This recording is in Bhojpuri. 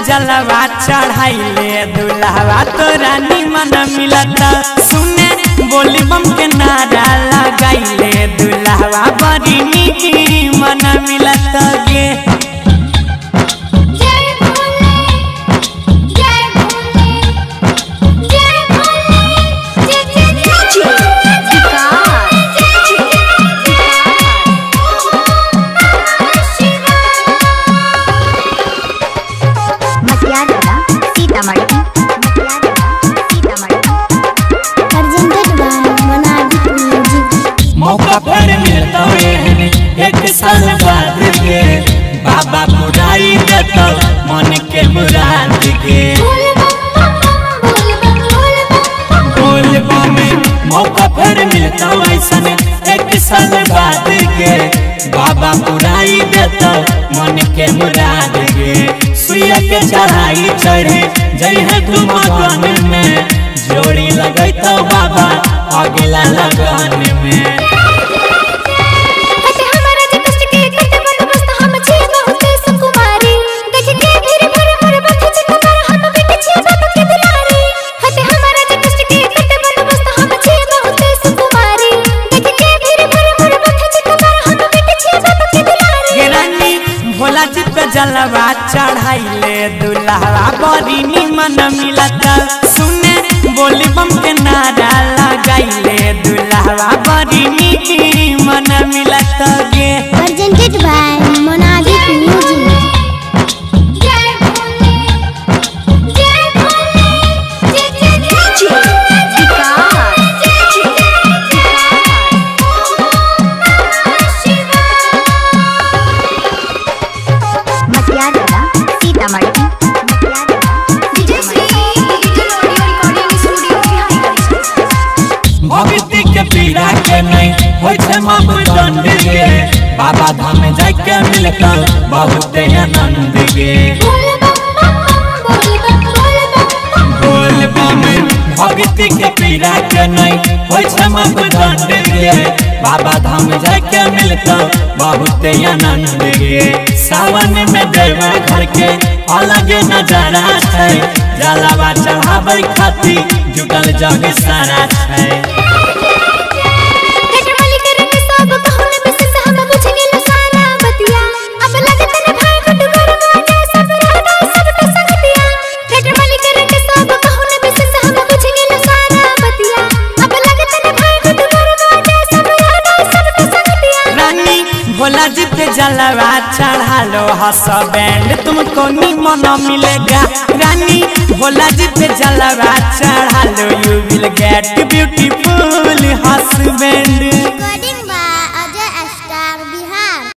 जलवा चढ़ाइले दुल्हवा तो रानी मन मिलता सुने बोली बम के नारा लगाइले दुल्हवा बड़ी नीक मन मिलता गे। मौका पर मिलता एक साल बाद गे बाबा बुराई देता मन के मुराद गे बोल में मौका पर मिलता ऐसा एक साल बाद गे बाबा बुराई देता मन के मुराद गे सुइया के चढ़ाई चढ़े जय है तुम मगन में जोड़ी लगे तो बाबा अगला लगन में भोला जी पे जलवा चढ़ाइले दुल्हवा बड़ी निमन मिलता सुने बोली बम के नारा लगाइले दुल्हवा बड़ी निमन मिलता गे। Presented by Monalik music. भक्ति के पीड़ा के नहीं होय छे मापदंड गे बाबा धाम जाय के मिलता बहुत आनंद गे बोल बम भक्ति के पीड़ा के नहीं होय छे मापदंड गे बाबा धाम जाय के मिलता बहुत आनंद गे सावन में देवा घर के अलग नजारा है जलवा चढ़ावे खातिर जुटल जग सारा है। भोला जी पे जलवा चढ़ा लो हंस बैंड तुमको निमन मिलेगा रानी भोला जी पे जलवा चढ़ा लो यू विल गेट ब्यूटीफुल।